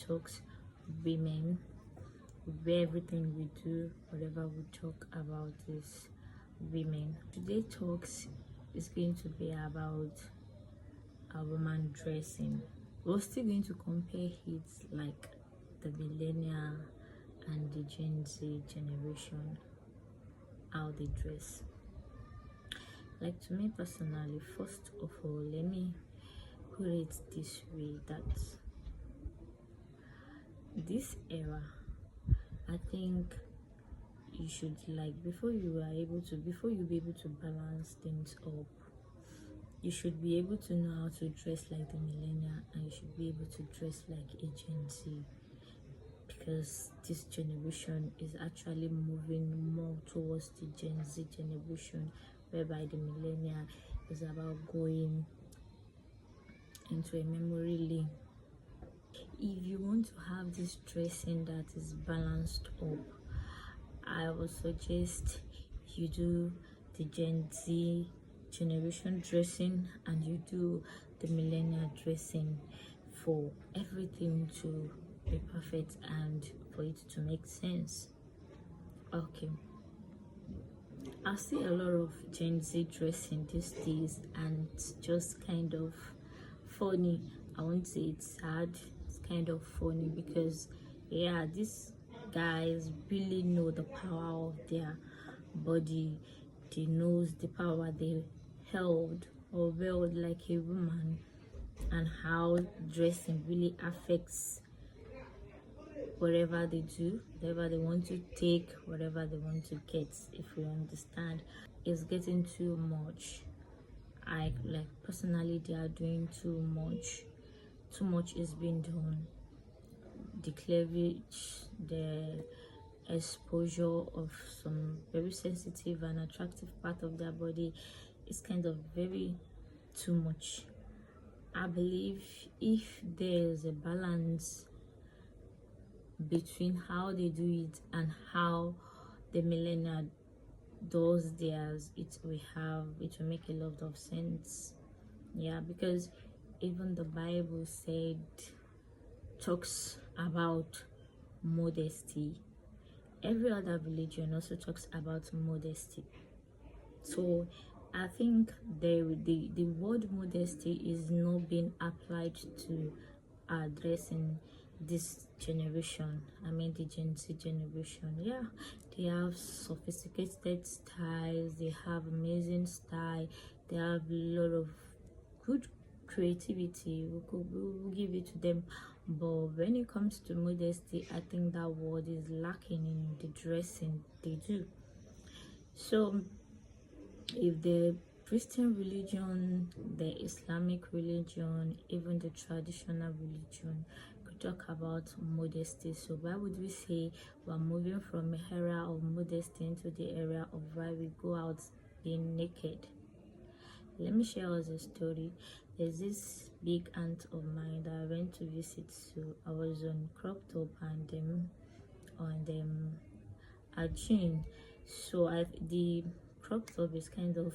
Talks Women, where everything we do, whatever we talk about is women. Today talks is going to be about a woman dressing. We're still going to compare it like the millennial and the Gen Z generation, how they dress. Like, to me personally, first of all, let me put it this way, that this era, I think you should, like, before you be able to balance things up, you should be able to know how to dress like the millennial, and you should be able to dress like a Gen Z, because this generation is actually moving more towards the Gen Z generation, whereby the millennial is about going into a memory lane. If you want to have this dressing that is balanced up, I would suggest you do the Gen Z generation dressing and you do the millennial dressing, for everything to be perfect and for it to make sense. Okay, I see a lot of Gen Z dressing these days, and it's just kind of funny. I won't say it's sad, it's kind of funny, because yeah, these guys really know the power of their body. They knows the power they held or wield like a woman, and how dressing really affects whatever they do, whatever they want to take, whatever they want to get. If you understand, it's getting too much. I like, personally, they are doing too much. Too much is being done. The cleavage, the exposure of some very sensitive and attractive part of their body is kind of very too much. I believe if there is a balance between how they do it and how the millennial does theirs, it will make a lot of sense. Yeah, because even the Bible talks about modesty. Every other religion also talks about modesty. So I think the word modesty is not being applied to addressing this generation. I mean the Gen Z generation. Yeah, they have sophisticated styles, they have amazing style, they have a lot of good creativity. We'll give it to them, but when it comes to modesty, I think that word is lacking in the dressing they do. So if the Christian religion, the Islamic religion, even the traditional religion could talk about modesty, so why would we say we're moving from an era of modesty into the era of why we go out being naked? Let me share us a story. There's this big aunt of mine that I went to visit, so I was on crop top and a jean. So the crop top is kind of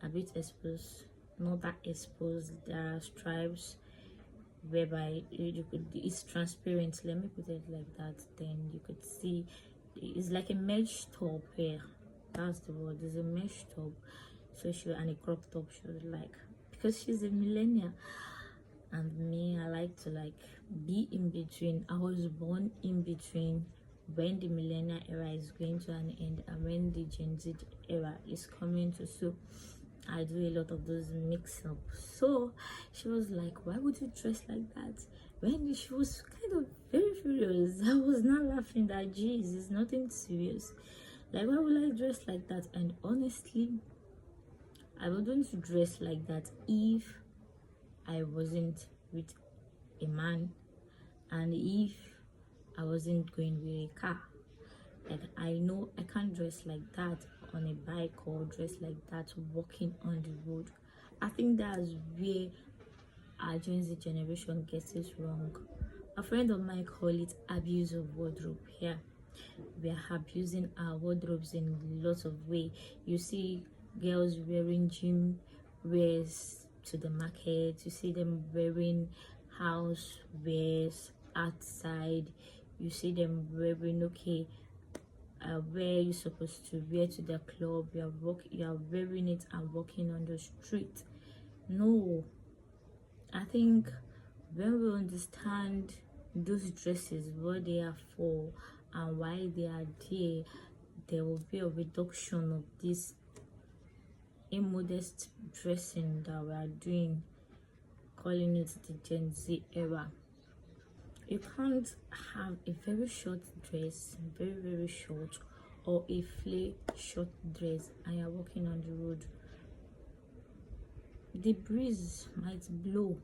a bit exposed, not that exposed. There are stripes whereby it's transparent, let me put it like that. Then you could see it's like a mesh top here, that's the word, it's a mesh top. So and a crop top, she was like, because she's a millennial, and me, I like to like be in between. I was born in between, when the millennial era is going to an end and when the Gen Z era is coming to. So I do a lot of those mix up. So she was like, why would you dress like that? When she was kind of very furious, I was not laughing that, geez, it's nothing serious. Like, why would I dress like that? And honestly, I wouldn't dress like that if I wasn't with a man, and if I wasn't going with a car. Like, I know I can't dress like that on a bike, or dress like that walking on the road. I think that's where our Gen Z generation gets it wrong. A friend of mine call it abuse of wardrobe. Yeah, we are abusing our wardrobes in lots of way. You see girls wearing gym wears to the market, you see them wearing house wears outside. You see them wearing, okay, where you supposed to wear to the club, you are wearing it and walking on the street. No, I think when we understand those dresses, what they are for and why they are there, there will be a reduction of this immodest dressing that we are doing, calling it the Gen Z era. You can't have a very short dress, very short, or a flare short dress, and you're walking on the road. The breeze might blow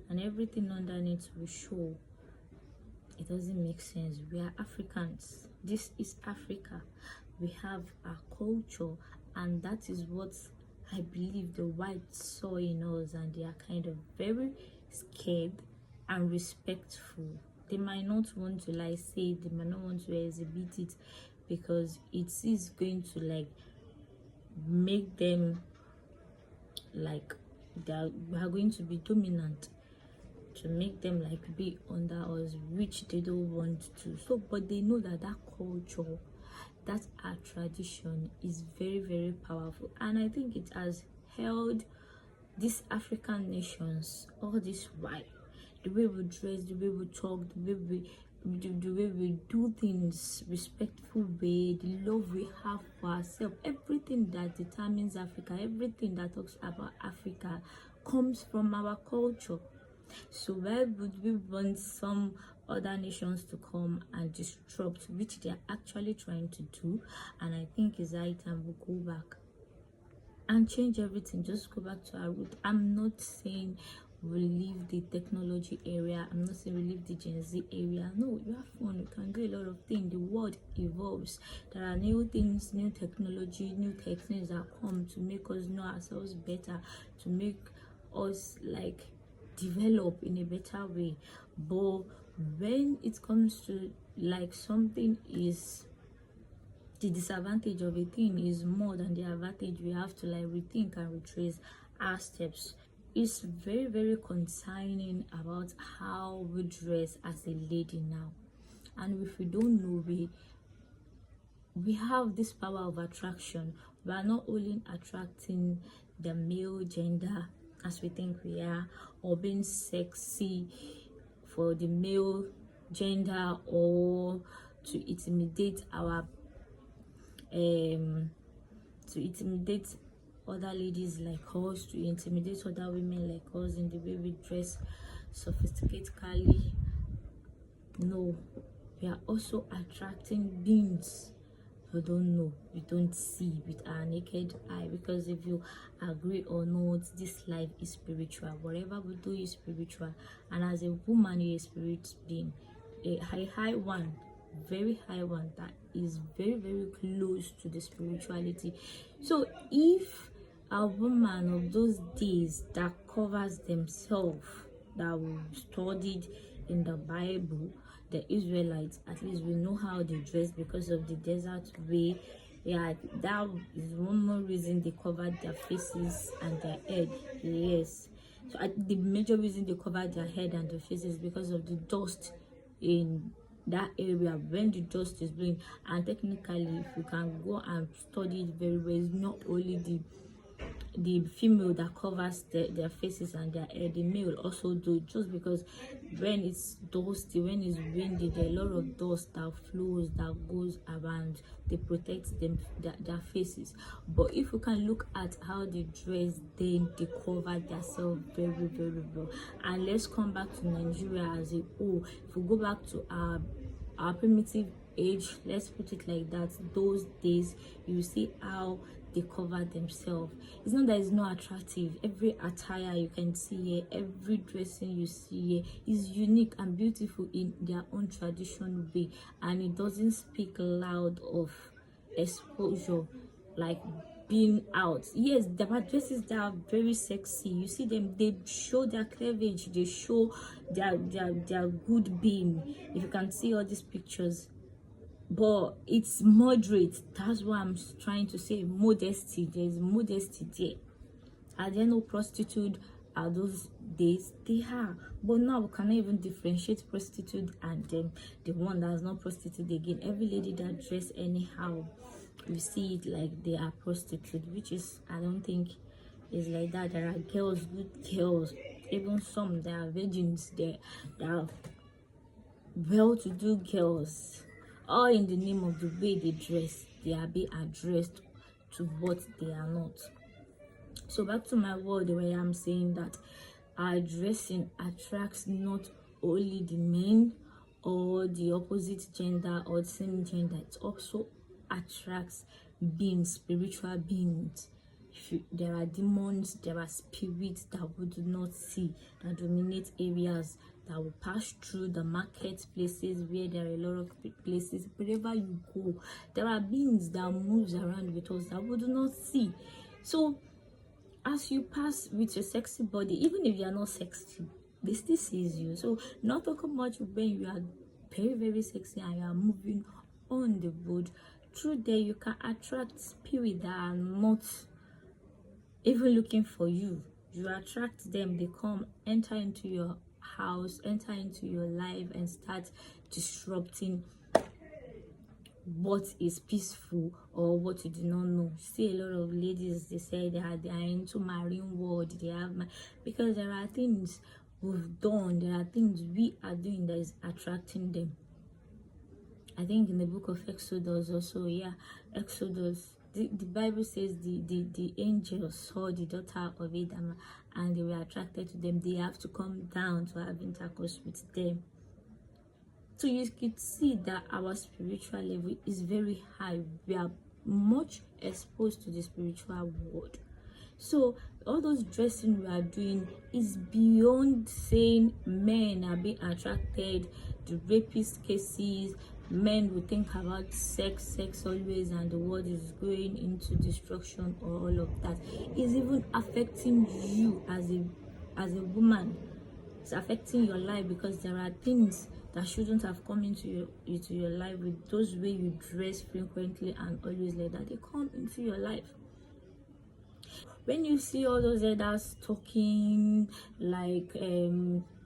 and everything underneath will show. It doesn't make sense. We are Africans. This is Africa. We have our culture, and that is what I believe the whites saw in us, and they are kind of very scared and respectful. They might not want to like say it, they might not want to exhibit it, because it is going to like make them like we are going to be dominant, to make them like be under us, which they don't want to. So but they know that culture, that our tradition is very powerful, and I think it has held these African nations all this while. The way we dress, the way we talk, the way we do things, respectful way, the love we have for ourselves, everything that determines Africa, everything that talks about Africa comes from our culture. So why would we want some other nations to come and disrupt, which they are actually trying to do? And I think it's high time we go back and change everything, just go back to our root. I'm not saying we leave the technology area, I'm not saying we leave the Gen Z area. No, you have fun, you can do a lot of things. The world evolves, there are new things, new technology, new techniques that come to make us know ourselves better, to make us like develop in a better way. But when it comes to like something is the disadvantage of a thing is more than the advantage, we have to like rethink and retrace our steps. It's very concerning about how we dress as a lady now, and if we don't know, we have this power of attraction. We are not only attracting the male gender as we think we are, or being sexy for the male gender, or to intimidate our other ladies like us, to intimidate other women like us in the way we dress sophisticatedly. No, we are also attracting beings who don't know, we don't see with our naked eye. Because if you agree or not, this life is spiritual. Whatever we do is spiritual, and as a woman, you're a spirit being, a high one, very high one, that is very close to the spirituality. So if a woman of those days that covers themselves, that we studied in the Bible, the Israelites, at least we know how they dress because of the desert way. Yeah, that is one more reason they covered their faces and their head. Yes, so the major reason they covered their head and their faces because of the dust in that area when the dust is blowing. And technically, if you can go and study it very well, it's not only the female that covers their faces and their hair, the male also do, just because when it's dusty, when it's windy, there are a lot of dust that flows, that goes around. They protect them, their faces. But if you can look at how they dress, then they cover themselves very well. And let's come back to Nigeria as a whole. If we go back to our primitive age, let's put it like that, those days, you see how they cover themselves. It's not that it's not attractive. Every attire you can see here, every dressing you see here is unique and beautiful in their own traditional way, and it doesn't speak loud of exposure, like being out. Yes, there are dresses that are very sexy. You see them, they show their cleavage, they show their good being. If you can see all these pictures, but it's moderate. That's what I'm trying to say. Modesty, there's modesty there. Are there no prostitute? Are those days, they are. But now we cannot even differentiate prostitute and the one that's not prostitute again. Every lady that dress anyhow, you see it like they are prostitute, which is, I don't think is like that. There are girls, good girls, even some that are virgins, there are well-to-do girls, all in the name of the way they dress. They are being addressed to what they are not. So back to my word where I'm saying that our dressing attracts not only the men or the opposite gender or the same gender, it also attracts beings, spiritual beings. There are demons, there are spirits that we do not see, that dominate areas, that will pass through the marketplaces where there are a lot of places. Wherever you go, there are beings that moves around with us that we do not see. So as you pass with your sexy body, even if you are not sexy, they still sees you. So not talking much when you are very, very sexy and you are moving on the road. Through there, you can attract spirits that are not even looking for you. You attract them, they come, enter into your house, enter into your life, and start disrupting what is peaceful or what you do not know. See, a lot of ladies, they say they are into marine world, they have because there are things we've done, there are things we are doing that is attracting them. I think in the book of Exodus also, Exodus, the Bible says the angels saw the daughter of Adam and they were attracted to them. They have to come down to have intercourse with them. So you could see that our spiritual level is very high. We are much exposed to the spiritual world. So all those dressing we are doing is beyond saying men are being attracted, the rapist cases, men will think about sex always, and the world is going into destruction, or all of that. It's even affecting you as a woman. It's affecting your life because there are things that shouldn't have come into your life with those way you dress frequently and always like that. They come into your life. When you see all those elders talking like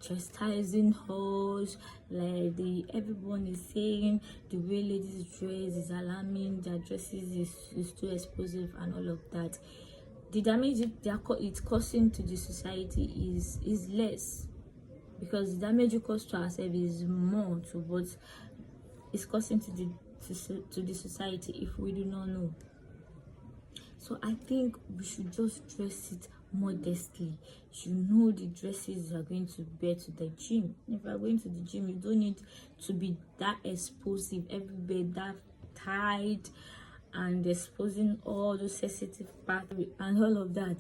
chastising us, like everyone is saying the way ladies dress is alarming, their dresses is too explosive and all of that, the damage it's causing to the society is less, because the damage it causes to ourselves is more to what it's causing to the society if we do not know. So I think we should just dress it modestly. You know the dresses you are going to wear to the gym. If you are going to the gym, you don't need to be that explosive everywhere, that tight and exposing all those sensitive parts and all of that.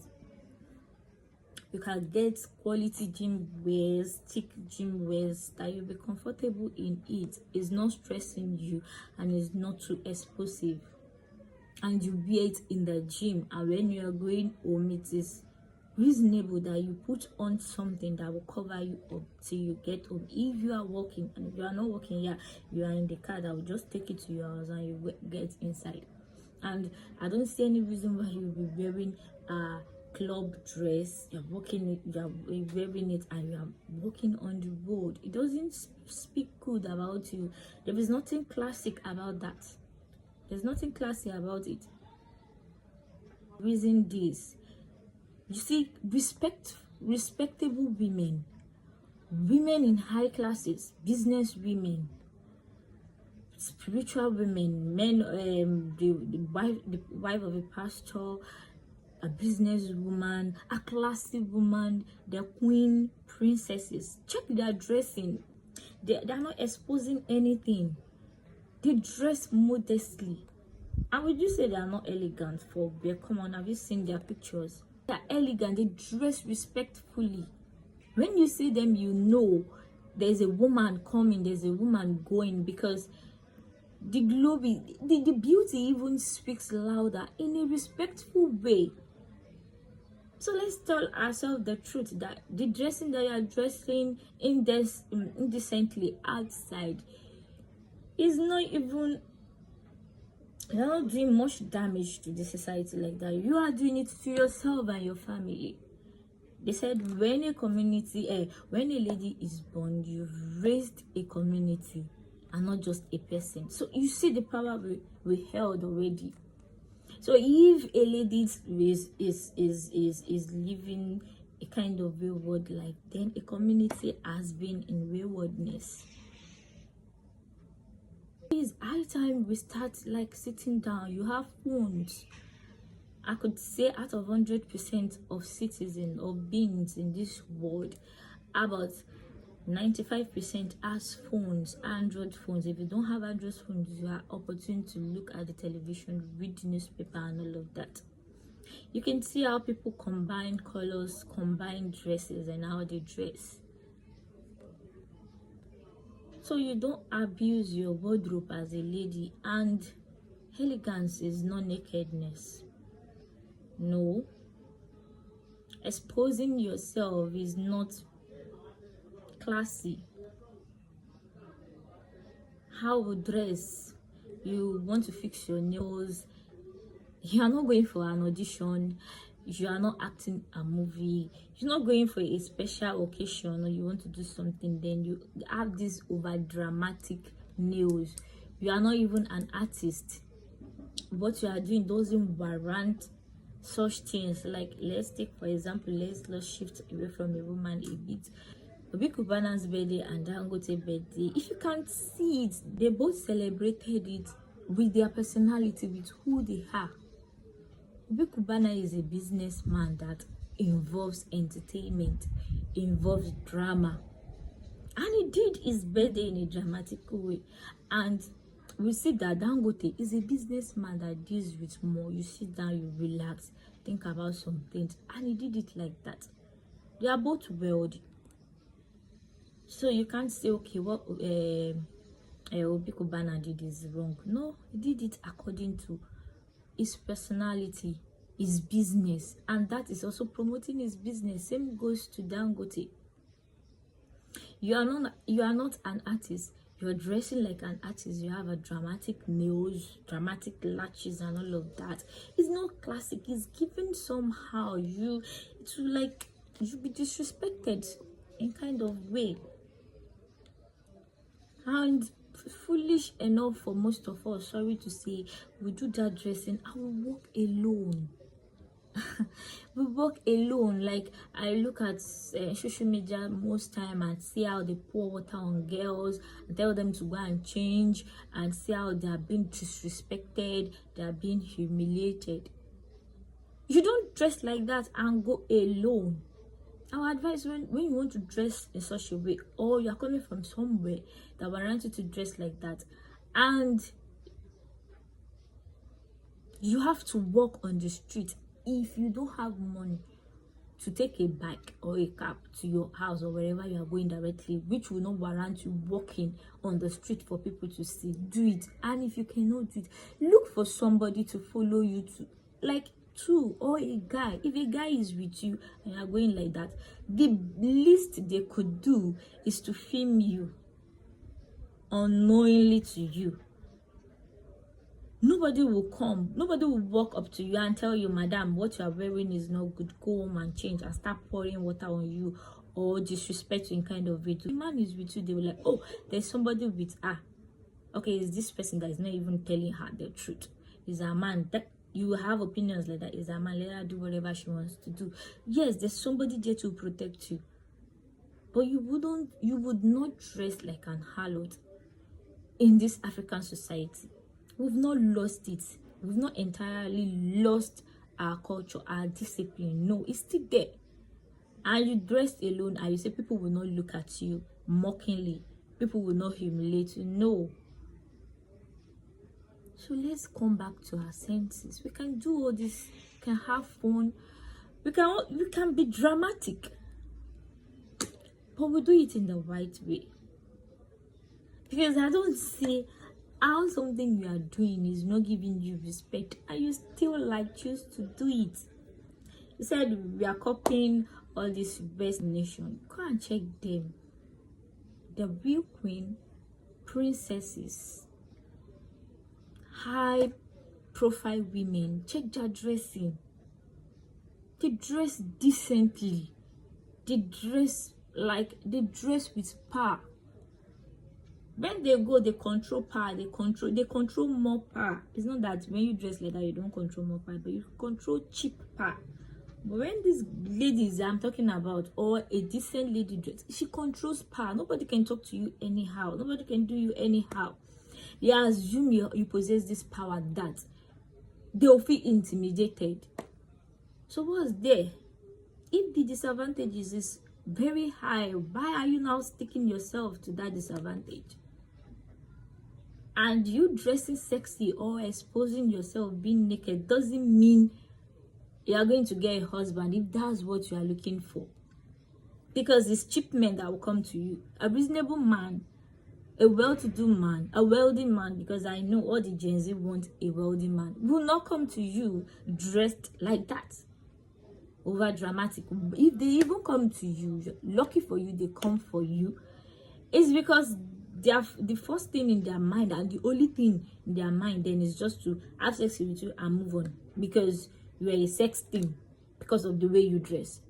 You can get quality gym wears, thick gym wears that you'll be comfortable in it. It's not stressing you and it's not too explosive. And you wear it in the gym, and when you are going home, it is reasonable that you put on something that will cover you up till you get home. If you are working, and if you are not working, you are in the car, that will just take it to your house and you get inside. And I don't see any reason why you'll be wearing a club dress, you're wearing it and you are walking on the road. It doesn't speak good about you. There is nothing classic about that. There's nothing classy about it. Reason this, you see, respectable women in high classes, business women, spiritual women, men, the wife of a pastor, a business woman, a classy woman, the queen, princesses. Check their dressing. They're not exposing anything. They dress modestly. And would you say they are not elegant for beer? Come on, have you seen their pictures? They're elegant, they dress respectfully. When you see them, you know there's a woman coming, there's a woman going, because the glory, the beauty even speaks louder in a respectful way. So let's tell ourselves the truth, that the dressing that you are dressing indecently outside is not even, you're not doing much damage to the society like that. You are doing it to yourself and your family. They said when a community, when a lady is born, you've raised a community and not just a person. So you see the power we held already. So if a lady is living a kind of wayward life, then a community has been in waywardness. It's high time we start like sitting down. You have phones. I could say out of 100% of citizens or beings in this world, about 95% has phones, Android phones. If you don't have Android phones, you are opportune to look at the television, read the newspaper and all of that. You can see how people combine colors, combine dresses and how they dress. So you don't abuse your wardrobe as a lady, and elegance is not nakedness. No. Exposing yourself is not classy. How we dress, you want to fix your nails, you are not going for an audition, you are not acting a movie, you're not going for a special occasion, or you want to do something, then you have these over dramatic nails. You are not even an artist. What you are doing doesn't warrant such things. Like, let's take for example, let's shift away from a woman a bit. Obi Cubana's birthday and Dangote birthday, if you can't see it, they both celebrated it with their personality, with who they are. Obi Cubana is a businessman that involves entertainment, involves drama, and he did his birthday in a dramatic way. And we see that Dangote is a businessman that deals with more. You sit down, you relax, think about some things, and he did it like that. They are both wealthy. So you can't say, okay, what Obi Cubana did is wrong. No, he did it according to his personality, his business, and that is also promoting his business. Same goes to Dangote. You are not an artist. You are dressing like an artist. You have a dramatic nails, dramatic lashes, and all of that. It's not classic. It's given somehow you be disrespected in kind of way. And foolish enough for most of us, sorry to say, we do that dressing and we walk alone. We walk alone. Like, I look at social media most time and see how they pour water on girls and tell them to go and change, and see how they are being disrespected, they are being humiliated. You don't dress like that and go alone. Our advice, when you want to dress in such a way, or you are coming from somewhere that warrants you to dress like that, and you have to walk on the street, if you don't have money to take a bike or a cab to your house or wherever you are going directly, which will not warrant you walking on the street for people to see, do it. And if you cannot do it, look for somebody to follow you to, like, two, or a guy. If a guy is with you and you're going like that, the least they could do is to film you unknowingly to you. Nobody will walk up to you and tell you, madam, what you are wearing is not good, go home and change, and start pouring water on you or disrespect you in kind of way. The man is with you, they will like, oh, there's somebody with her. Okay, it's this person that is not even telling her the truth. Is a man that you have opinions like that. Is a man, let her do whatever she wants to do. Yes, there's somebody there to protect you, but you would not dress like an harlot in this African society. We've not lost it. We've not entirely lost our culture, our discipline. No, it's still there. And you dress alone and you say people will not look at you mockingly. People will not humiliate you. No. So let's come back to our senses. We can do all this. We can have fun. We can be dramatic. But we do it in the right way. Because I don't see how something you are doing is not giving you respect and you still choose to do it. You said we are copying all this best nation. Go and check them. The real queen, princesses, high profile women, check their dressing. They dress decently. They dress with power. When they go, they control power. They control more power. It's not that when you dress like that, you don't control more power, but you control cheap power. But when these ladies I'm talking about, or a decent lady dress, she controls power. Nobody can talk to you anyhow. Nobody can do you anyhow. They assume you possess this power that they'll feel intimidated. So what's there? If the disadvantages is very high, why are you now sticking yourself to that disadvantage? And you dressing sexy or exposing yourself, being naked, doesn't mean you are going to get a husband if that's what you are looking for. Because it's cheap men that will come to you. A reasonable man, a well-to-do man, a wealthy man, because I know all the Gen Z want a wealthy man, will not come to you dressed like that. Over dramatic. If they even come to you, lucky for you, they come for you. It's because they have the first thing in their mind, and the only thing in their mind then is just to have sex with you and move on, because you are a sex thing, because of the way you dress.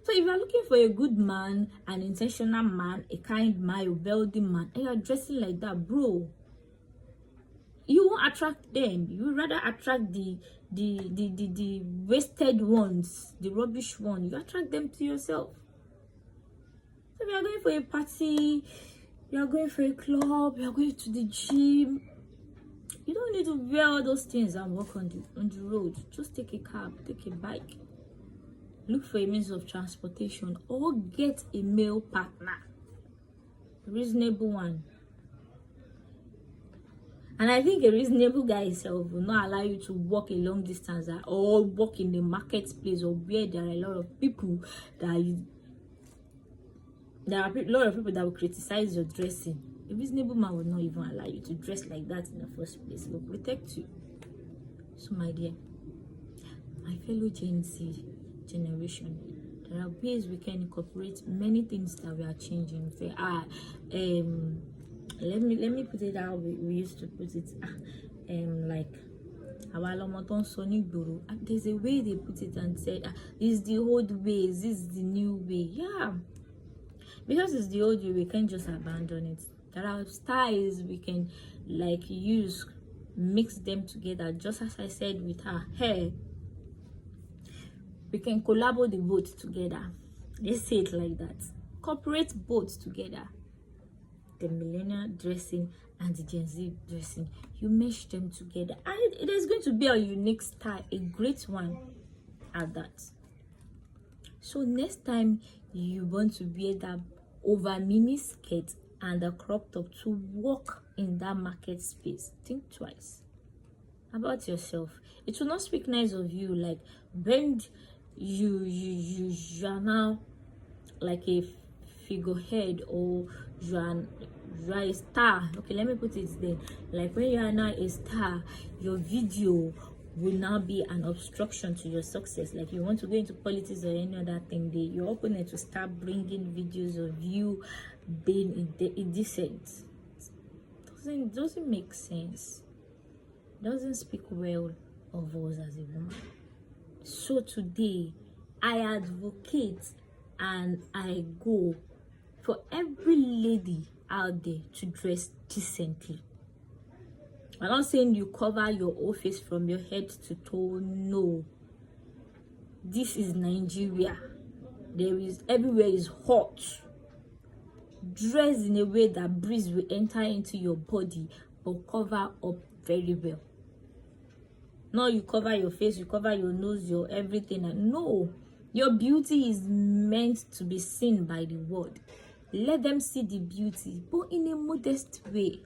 So if you are looking for a good man, an intentional man, a kind man, a wealthy man, and you are dressing like that, bro, you won't attract them. You rather attract the wasted ones, the rubbish one. You attract them to yourself. So if you are going for a party, you are going for a club, you are going to the gym, you don't need to wear all those things and walk on the road. Just take a cab, take a bike, look for a means of transportation, or get a male partner, a reasonable one. And I think a reasonable guy himself will not allow you to walk a long distance or walk in the marketplace, or where there are a lot of people that will criticize your dressing. A reasonable man will not even allow you to dress like that in the first place. He will protect you. So my dear, my fellow Gen Z generation, there are ways we can incorporate many things that we are changing. Say, let me put it how we used to put it. Like there's a way they put it and said, this is the old way, this is the new way. Yeah, because it's the old way, we can't just abandon it. There are styles we can like use, mix them together. Just as I said with her hair, we can collaborate the both together. Let's say it like that. Cooperate both together. The millennial dressing and the Gen Z dressing, you mesh them together, and it is going to be a unique style, a great one at that. So next time you want to wear that over mini skirt and a crop top to walk in that market space, think twice about yourself. It will not speak nice of you, like when you are now like a figurehead, or you are a star. Okay, let me put it there. Like when you are now a star, your video will now be an obstruction to your success. Like you want to go into politics or any other thing, your opponent to start bringing videos of you being indecent. Doesn't make sense. Doesn't speak well of us as a woman. So today I advocate and I go for every lady out there to dress decently. I'm not saying you cover your whole face from your head to toe. No. This is Nigeria. Everywhere is hot. Dress in a way that breeze will enter into your body, but cover up very well. No, you cover your face, you cover your nose, your everything. No. Your beauty is meant to be seen by the world. Let them see the beauty, but in a modest way.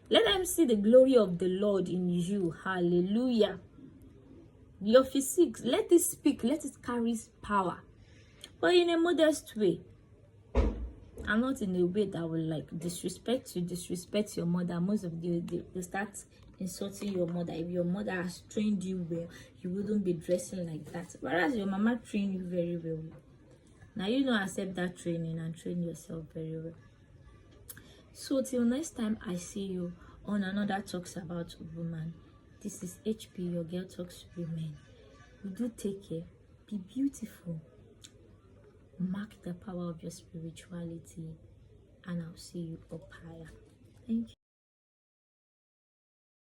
Let them see the glory of the Lord in you. Hallelujah. Your physique, let it speak, let it carry power, but in a modest way. And not in a way that will like disrespect your mother. Most of they start insulting your mother. If your mother has trained you well, you wouldn't be dressing like that. Whereas your mama trained you very well. Now you don't accept that training and train yourself very well. So till next time I see you on another Talks About Woman. This is HP, your girl talks to women. You do take care. Be beautiful. mark the power of your spirituality, and I'll see you up higher. Thank you.